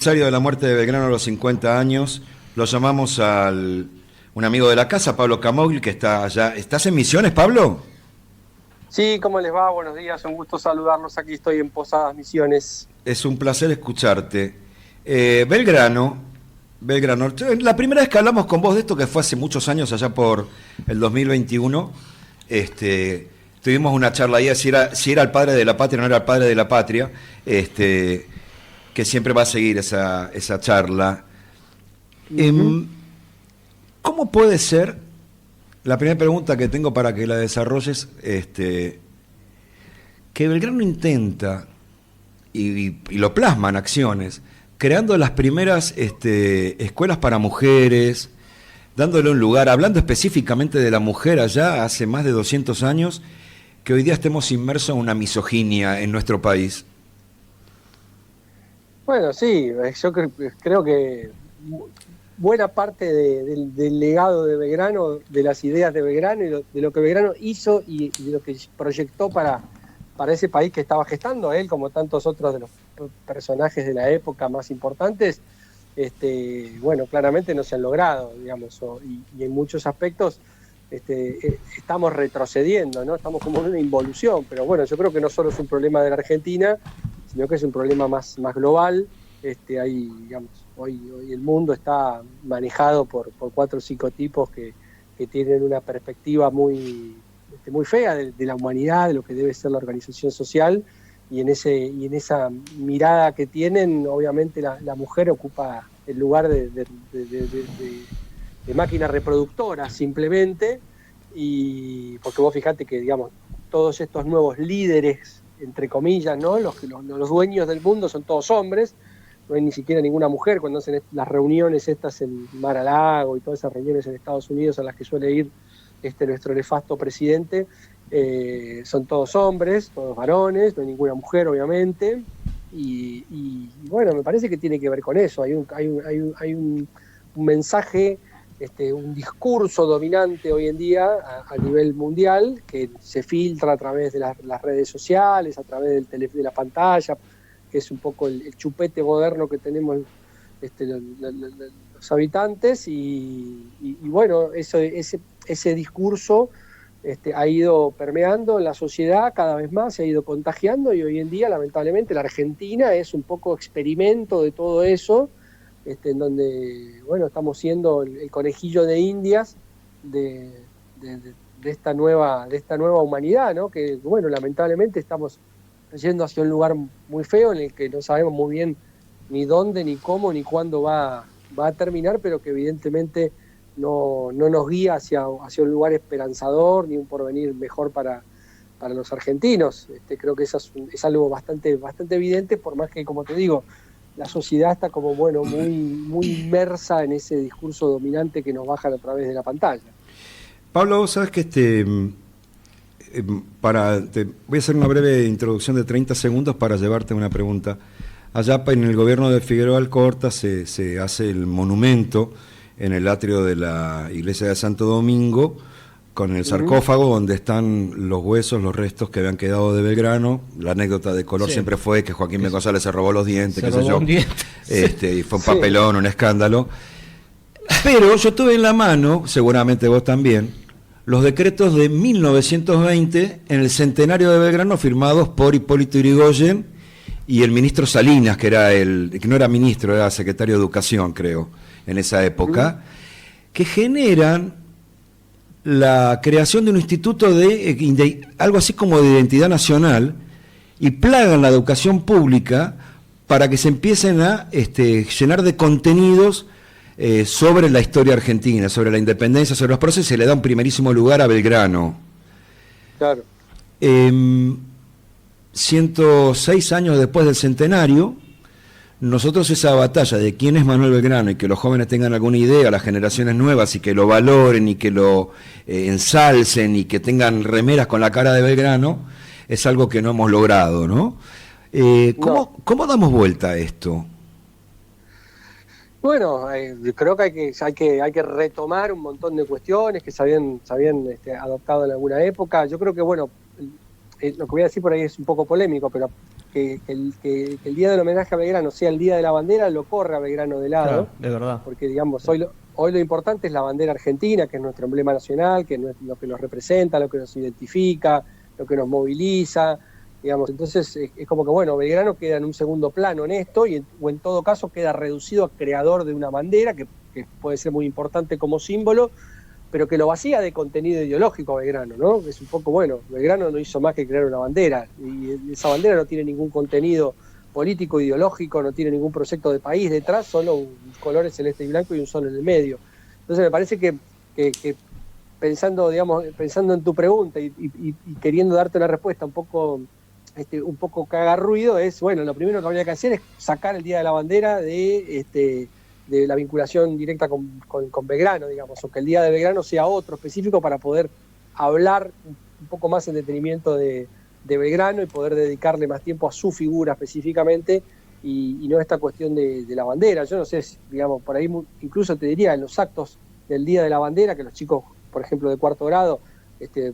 Aniversario de la muerte de Belgrano a los 50 años, lo llamamos un amigo de la casa, Pablo Camogli, que está allá. ¿Estás en Misiones, Pablo? Sí, ¿cómo les va? Buenos días, un gusto saludarlos. Aquí estoy en Posadas Misiones. Es un placer escucharte. Belgrano, la primera vez que hablamos con vos de esto, que fue hace muchos años, allá por el 2021, tuvimos una charla ahí, si era el padre de la patria o no era el padre de la patria, que siempre va a seguir esa charla. Ujú. Em, ¿Cómo puede ser? La primera pregunta que tengo para que la desarrolles, que Belgrano intenta y lo plasma en acciones, creando las primeras escuelas para mujeres, dándole un lugar, hablando específicamente de la mujer allá hace más de 200 años, que hoy día estemos inmersos en una misoginia en nuestro país. Bueno, sí, creo que buena parte del legado de Belgrano, de las ideas de Belgrano de lo que Belgrano hizo y de lo que proyectó para ese país que estaba gestando él, como tantos otros de los personajes de la época más importantes, bueno, claramente no se han logrado, digamos, y en muchos aspectos estamos retrocediendo, ¿no? Estamos como en una involución, pero bueno, yo creo que no solo es un problema de la Argentina, sino que es un problema más global. Digamos, hoy el mundo está manejado por cuatro o cinco tipos que tienen una perspectiva muy fea de la humanidad, de lo que debe ser la organización social, y en esa mirada que tienen, obviamente la mujer ocupa el lugar de máquina reproductora simplemente, y porque vos fijate que, digamos, todos estos nuevos líderes, entre comillas, ¿no? Los dueños del mundo son todos hombres, no hay ni siquiera ninguna mujer cuando hacen las reuniones estas en Mar-a-Lago y todas esas reuniones en Estados Unidos a las que suele ir nuestro nefasto presidente, son todos hombres, todos varones, no hay ninguna mujer obviamente, y bueno, me parece que tiene que ver con eso, hay un mensaje, un discurso dominante hoy en día a nivel mundial que se filtra a través de las redes sociales, a través de la pantalla, que es un poco el chupete moderno que tenemos los habitantes, y bueno, ese discurso ha ido permeando en la sociedad cada vez más, se ha ido contagiando, y hoy en día, lamentablemente, la Argentina es un poco experimento de todo eso, en donde, bueno, estamos siendo el conejillo de Indias de, de esta nueva humanidad, ¿no? Que, bueno, lamentablemente estamos yendo hacia un lugar muy feo en el que no sabemos muy bien ni dónde, ni cómo, ni cuándo va a terminar, pero que evidentemente no nos guía hacia un lugar esperanzador, ni un porvenir mejor para los argentinos. Creo que eso es algo bastante evidente, por más que, como te digo, la sociedad está como, bueno, muy inmersa en ese discurso dominante que nos bajan a través de la pantalla. Pablo, vos sabés que voy a hacer una breve introducción de 30 segundos para llevarte una pregunta. Allá en el gobierno de Figueroa Alcorta se hace el monumento en el atrio de la iglesia de Santo Domingo, con el Uh-huh. sarcófago donde están los huesos, los restos que habían quedado de Belgrano. La anécdota de color Sí, siempre fue que Joaquín que B. González se robó los dientes, se qué sé robó yo. un diente. Sí. Y fue un Sí. papelón, un escándalo. Pero yo tuve en la mano, seguramente vos también, los decretos de 1920 en el centenario de Belgrano, firmados por Hipólito Yrigoyen y el ministro Salinas, que no era ministro, era secretario de Educación, creo, en esa Uh-huh. época, que generan la creación de un instituto de algo así como de identidad nacional, y plagan la educación pública para que se empiecen a llenar de contenidos sobre la historia argentina, sobre la independencia, sobre los procesos, y se le da un primerísimo lugar a Belgrano. Claro. Eh, 106 años después del centenario, nosotros esa batalla de quién es Manuel Belgrano, y que los jóvenes tengan alguna idea, las generaciones nuevas, y que lo valoren y que lo ensalcen y que tengan remeras con la cara de Belgrano, es algo que no hemos logrado, ¿no? No. ¿Cómo damos vuelta a esto? Bueno, yo creo que hay que retomar un montón de cuestiones que se habían adoptado en alguna época. Yo creo que, bueno, lo que voy a decir por ahí es un poco polémico, pero que el día del homenaje a Belgrano sea el día de la bandera, lo corre a Belgrano de lado. Claro, de verdad. Porque, digamos, hoy lo importante es la bandera argentina, que es nuestro emblema nacional, que es lo que nos representa, lo que nos identifica, lo que nos moviliza, digamos. Entonces es como que, bueno, Belgrano queda en un segundo plano en esto, o en todo caso queda reducido a creador de una bandera, que puede ser muy importante como símbolo, pero que lo vacía de contenido ideológico a Belgrano, ¿no? Es un poco, bueno, Belgrano no hizo más que crear una bandera, y esa bandera no tiene ningún contenido político, ideológico, no tiene ningún proyecto de país detrás, solo un colores celeste y blanco y un sol en el medio. Entonces me parece que pensando, digamos, pensando en tu pregunta y queriendo darte una respuesta un poco caga ruido, es, bueno, lo primero que habría que hacer es sacar el Día de la Bandera de la vinculación directa con Belgrano, digamos, o que el Día de Belgrano sea otro específico para poder hablar un poco más en detenimiento de Belgrano y poder dedicarle más tiempo a su figura específicamente y no a esta cuestión de la bandera. Yo no sé, digamos, por ahí incluso te diría, en los actos del Día de la Bandera, que los chicos, por ejemplo, de cuarto grado,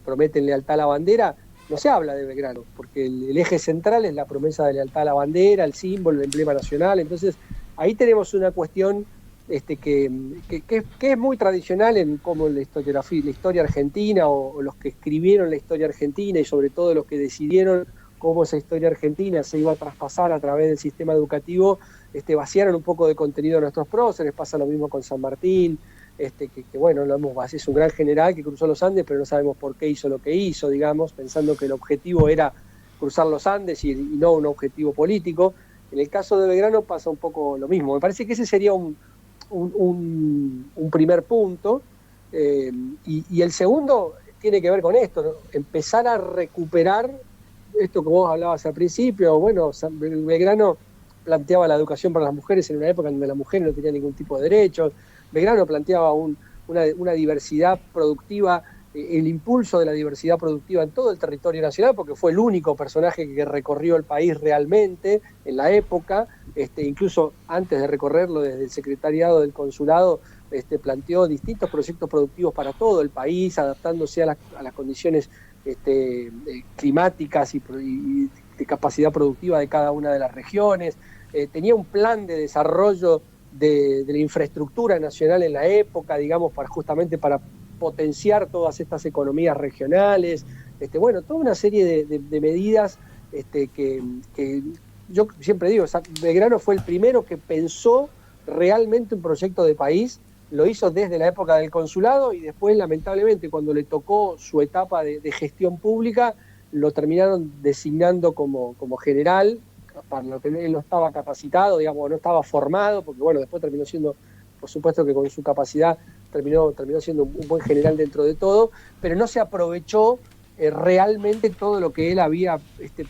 prometen lealtad a la bandera, no se habla de Belgrano, porque el eje central es la promesa de lealtad a la bandera, el símbolo, el emblema nacional. Entonces, ahí tenemos una cuestión que es muy tradicional en cómo la historia argentina o los que escribieron la historia argentina y sobre todo los que decidieron cómo esa historia argentina se iba a traspasar a través del sistema educativo, vaciaron un poco de contenido a nuestros próceres. Pasa lo mismo con San Martín, que bueno, es un gran general que cruzó los Andes, pero no sabemos por qué hizo lo que hizo, digamos, pensando que el objetivo era cruzar los Andes y no un objetivo político. En el caso de Belgrano pasa un poco lo mismo. Me parece que ese sería un primer punto, y el segundo tiene que ver con esto, ¿no? Empezar a recuperar esto que vos hablabas al principio. Bueno, Belgrano planteaba la educación para las mujeres en una época donde las mujeres no tenían ningún tipo de derechos. Belgrano planteaba una diversidad productiva, el impulso de la diversidad productiva en todo el territorio nacional, porque fue el único personaje que recorrió el país realmente en la época, incluso antes de recorrerlo desde el secretariado del consulado, planteó distintos proyectos productivos para todo el país, adaptándose a las condiciones climáticas y de capacidad productiva de cada una de las regiones. Tenía un plan de desarrollo de la infraestructura nacional en la época, digamos, justamente para potenciar todas estas economías regionales, bueno, toda una serie de medidas que yo siempre digo, Belgrano fue el primero que pensó realmente un proyecto de país, lo hizo desde la época del consulado y después, lamentablemente, cuando le tocó su etapa de gestión pública, lo terminaron designando como general, para lo que él no estaba capacitado, digamos, no estaba formado, porque bueno, después terminó siendo, por supuesto que con su capacidad terminó siendo un buen general dentro de todo, pero no se aprovechó realmente todo lo que él había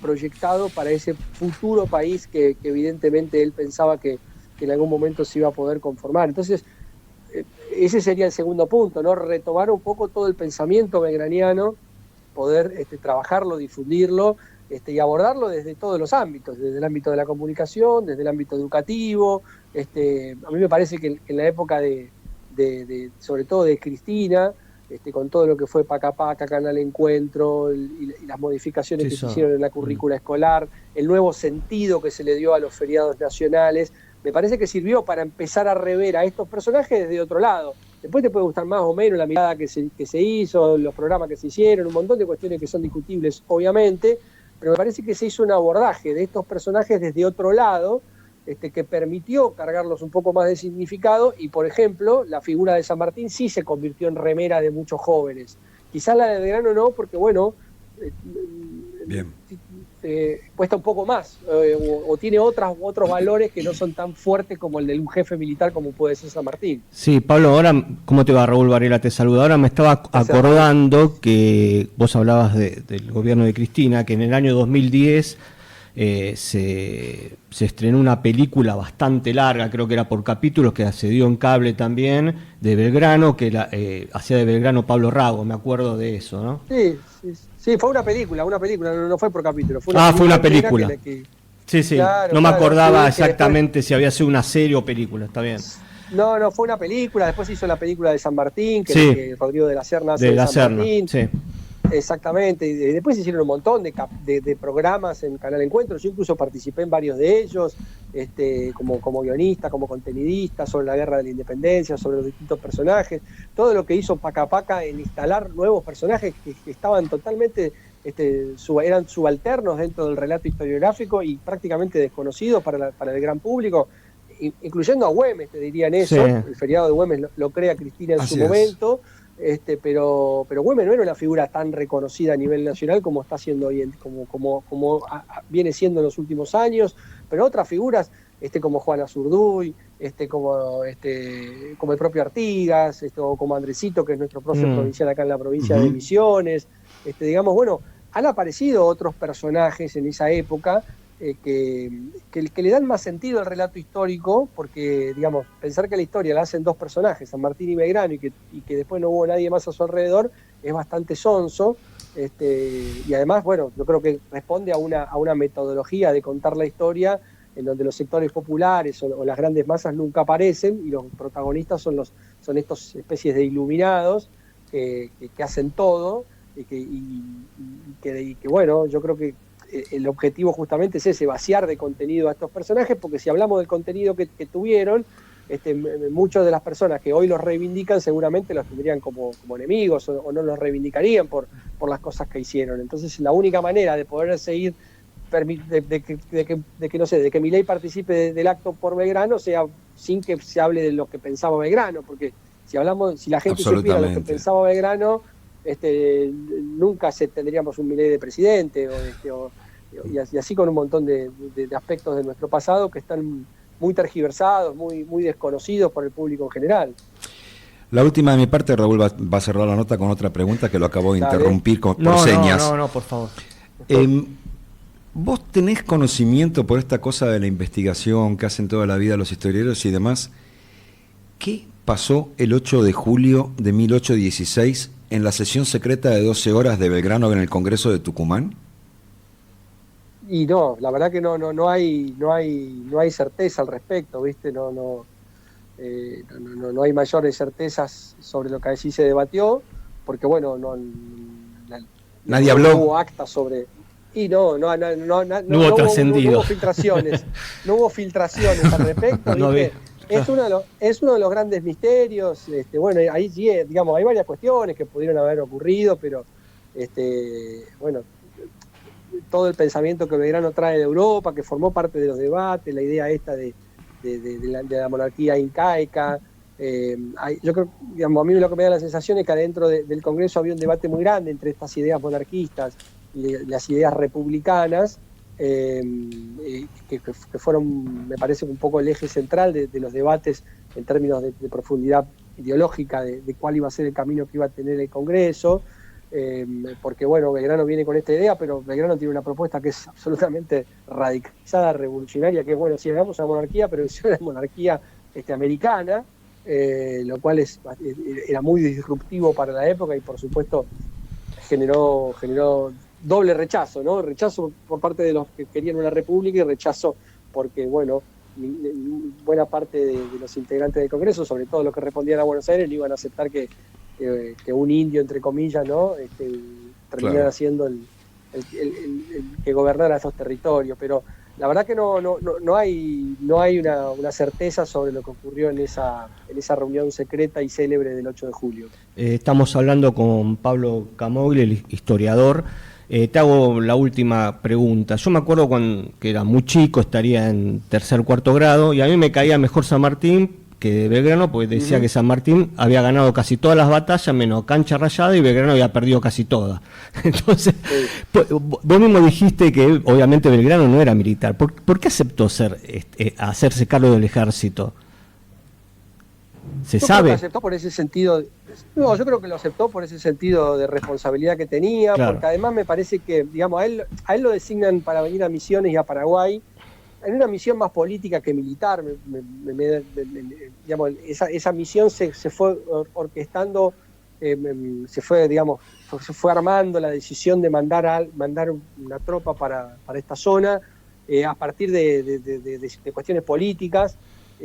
proyectado para ese futuro país que evidentemente él pensaba que en algún momento se iba a poder conformar. Entonces, ese sería el segundo punto, ¿no? Retomar un poco todo el pensamiento belgraniano, poder trabajarlo, difundirlo, y abordarlo desde todos los ámbitos, desde el ámbito de la comunicación, desde el ámbito educativo. A mí me parece que en la época sobre todo de Cristina, con todo lo que fue Paca Paca, Canal Encuentro y las modificaciones que se hicieron en la currícula escolar, el nuevo sentido que se le dio a los feriados nacionales, me parece que sirvió para empezar a rever a estos personajes desde otro lado. Después te puede gustar más o menos la mirada que se hizo, los programas que se hicieron, un montón de cuestiones que son discutibles, obviamente, pero me parece que se hizo un abordaje de estos personajes desde otro lado, que permitió cargarlos un poco más de significado, y por ejemplo, la figura de San Martín sí se convirtió en remera de muchos jóvenes. Quizás la de Belgrano no, porque bueno, bien, cuesta un poco más, o tiene otros valores que no son tan fuertes como el de un jefe militar como puede ser San Martín. Sí, Pablo, ahora, ¿cómo te va? Raúl Varela te saluda. Ahora me estaba acordando que vos hablabas del gobierno de Cristina, que en el año 2010 se estrenó una película bastante larga, creo que era por capítulos, que se dio en cable también, de Belgrano, que hacía de Belgrano Pablo Rago, me acuerdo de eso, ¿no? Sí, fue una película, no fue por capítulo. Fue una película. Sí, claro, no me acordaba exactamente después, si había sido una serie o película, está bien. No, fue una película, después se hizo la película de San Martín, que Rodrigo de la Serna hace de San Martín. Sí. Exactamente, y después se hicieron un montón de programas en Canal Encuentro. Yo incluso participé en varios de ellos, como guionista, como contenidista, sobre la guerra de la independencia, sobre los distintos personajes, todo lo que hizo Paca Paca en instalar nuevos personajes que estaban totalmente, eran subalternos dentro del relato historiográfico y prácticamente desconocidos para el gran público, incluyendo a Güemes, te dirían eso. Sí. El feriado de Güemes lo crea Cristina en Así su momento. Pero Güemes no era una figura tan reconocida a nivel nacional como está siendo hoy, como viene siendo en los últimos años, pero otras figuras como Juana Zurduy, como el propio Artigas, o como Andresito, que es nuestro prócer provincial acá en la provincia de Misiones, digamos, bueno, han aparecido otros personajes en esa época que le dan más sentido al relato histórico, porque, digamos, pensar que la historia la hacen dos personajes, San Martín y Belgrano, y que después no hubo nadie más a su alrededor, es bastante sonso, y además, bueno, yo creo que responde a una metodología de contar la historia en donde los sectores populares o las grandes masas nunca aparecen, y los protagonistas son estos especies de iluminados que hacen todo, y que bueno, yo creo que el objetivo justamente es ese, vaciar de contenido a estos personajes, porque si hablamos del contenido que tuvieron, muchas de las personas que hoy los reivindican seguramente los tendrían como enemigos o no los reivindicarían por las cosas que hicieron. Entonces la única manera de poder seguir de que Milei participe del acto por Belgrano sea sin que se hable de lo que pensaba Belgrano, porque si la gente supiera lo que pensaba Belgrano, nunca tendríamos un Milei de presidente, y así con un montón de aspectos de nuestro pasado que están muy tergiversados, muy desconocidos por el público en general. La última de mi parte, Raúl va a cerrar la nota con otra pregunta que lo acabo de interrumpir por señas. No, por favor. ¿Vos tenés conocimiento por esta cosa de la investigación que hacen toda la vida los historiadores y demás? ¿Qué pasó el 8 de julio de 1816 en la sesión secreta de 12 horas de Belgrano en el Congreso de Tucumán? Y no, la verdad que no hay certeza al respecto, ¿viste? No hay mayores certezas sobre lo que allí se debatió, porque bueno, nadie habló. No hubo acta sobre... Y no hubo trascendido. No hubo filtraciones, al respecto, ¿viste? Es uno de los grandes misterios. Bueno, ahí digamos, hay varias cuestiones que pudieron haber ocurrido, pero bueno, todo el pensamiento que Belgrano trae de Europa, que formó parte de los debates, la idea esta de la monarquía incaica. Yo creo, digamos, a mí lo que me da la sensación es que adentro del Congreso había un debate muy grande entre estas ideas monarquistas y las ideas republicanas, que fueron, me parece, un poco el eje central de los debates en términos de profundidad ideológica de cuál iba a ser el camino que iba a tener el Congreso, porque bueno, Belgrano viene con esta idea, pero Belgrano tiene una propuesta que es absolutamente radicalizada, revolucionaria, que es, bueno, si hagamos una monarquía, pero es una monarquía americana, lo cual era muy disruptivo para la época y por supuesto generó doble rechazo, ¿no? Rechazo por parte de los que querían una república y rechazo porque, bueno, buena parte de los integrantes del Congreso, sobre todo los que respondían a Buenos Aires, no iban a aceptar que un indio, entre comillas, ¿no? Terminara siendo el que gobernara esos territorios. Pero la verdad que no hay una certeza sobre lo que ocurrió en esa reunión secreta y célebre del 8 de julio. Estamos hablando con Pablo Camogli, el historiador. Te hago la última pregunta. Yo me acuerdo que era muy chico, estaría en tercer, cuarto grado, y a mí me caía mejor San Martín que Belgrano, porque decía que San Martín había ganado casi todas las batallas, menos Cancha Rayada, y Belgrano había perdido casi todas. Entonces, vos mismo dijiste que obviamente Belgrano no era militar. ¿Por qué aceptó hacerse cargo del ejército? ¿Se sabe? Creo que aceptó por ese sentido. No, yo creo que lo aceptó por ese sentido de responsabilidad que tenía, claro. Porque además me parece que, digamos, a él lo designan para venir a Misiones y a Paraguay en una misión más política que militar. Digamos, esa misión se fue orquestando, se fue armando la decisión de mandar una tropa para esta zona a partir de cuestiones políticas.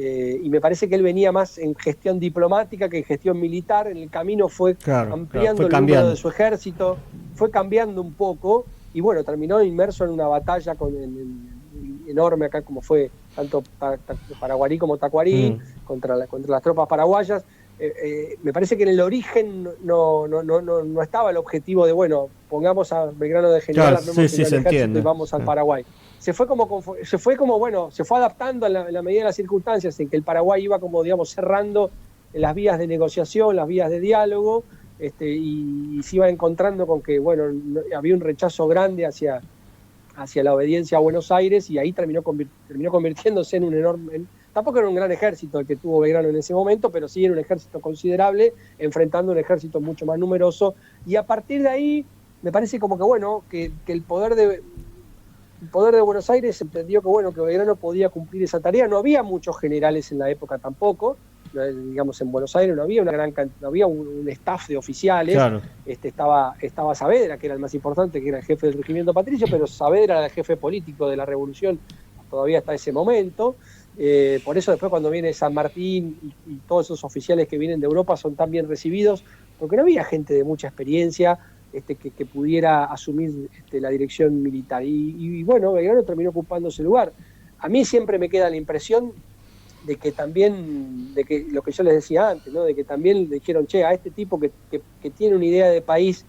y me parece que él venía más en gestión diplomática que en gestión militar. En el camino fue ampliando el número de su ejército, fue cambiando un poco, y bueno, terminó inmerso en una batalla enorme acá, como fue tanto Paraguarí como Tacuarí, contra las tropas paraguayas. Me parece que en el origen no estaba el objetivo de, bueno, pongamos a Belgrano de general, armemos el ejército y vamos al Paraguay. Se fue adaptando en la medida de las circunstancias en que el Paraguay iba como, digamos, cerrando las vías de negociación, las vías de diálogo, y se iba encontrando con que, bueno, había un rechazo grande hacia la obediencia a Buenos Aires, y ahí terminó convirtiéndose en un enorme... Tampoco era un gran ejército el que tuvo Belgrano en ese momento, pero sí era un ejército considerable, enfrentando un ejército mucho más numeroso, y a partir de ahí me parece como que, bueno, que el poder de Buenos Aires entendió que, bueno, que Belgrano podía cumplir esa tarea. No había muchos generales en la época tampoco, digamos, en Buenos Aires no había un staff de oficiales. Claro. Estaba Saavedra, que era el más importante, que era el jefe del regimiento patricio, pero Saavedra era el jefe político de la revolución todavía hasta ese momento. Por eso después, cuando viene San Martín y todos esos oficiales que vienen de Europa son tan bien recibidos, porque no había gente de mucha experiencia que pudiera asumir la dirección militar. Y bueno, Belgrano terminó ocupando ese lugar. A mí siempre me queda la impresión de que también, de que lo que yo les decía antes, ¿no? De que también le dijeron, che, a este tipo que tiene una idea de país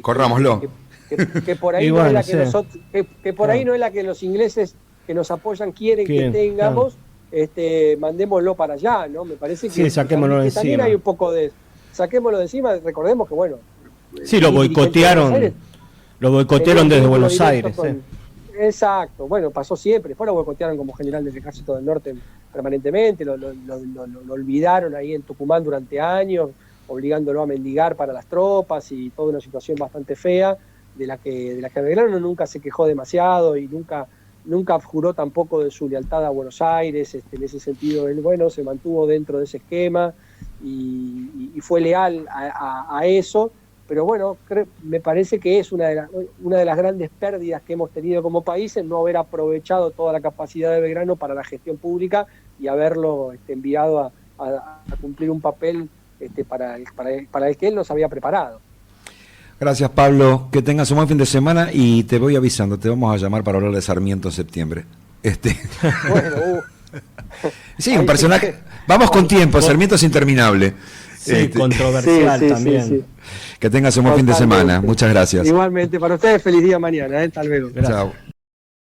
corrámoslo. Que por ahí no es la que nosotros, que por ahí no es la que los ingleses que nos apoyan quieren que tengamos, mandémoslo para allá, ¿no? Me parece que, saquémoslo de encima. También hay un poco de saquémoslo de encima. Recordemos que, bueno, lo boicotearon desde Buenos Aires. Exacto, bueno, pasó siempre. Después lo boicotearon como general del Ejército del Norte permanentemente, lo olvidaron ahí en Tucumán durante años, obligándolo a mendigar para las tropas, y toda una situación bastante fea, de la que Belgrano nunca se quejó demasiado, y nunca juró tampoco de su lealtad a Buenos Aires. En ese sentido, él, bueno, se mantuvo dentro de ese esquema y fue leal a eso. Pero bueno, me parece que es una de las grandes pérdidas que hemos tenido como país, en no haber aprovechado toda la capacidad de Belgrano para la gestión pública y haberlo enviado a cumplir un papel para el que él nos había preparado. Gracias, Pablo. Que tengas un buen fin de semana, y te voy avisando, te vamos a llamar para hablar de Sarmiento en septiembre. Bueno, sí, un personaje. Vamos con tiempo, Sarmiento es interminable. Sí, controversial también. Sí. Que tengas un buen fin de semana. Muchas gracias. Igualmente, para ustedes, feliz día mañana. Hasta luego. Chao.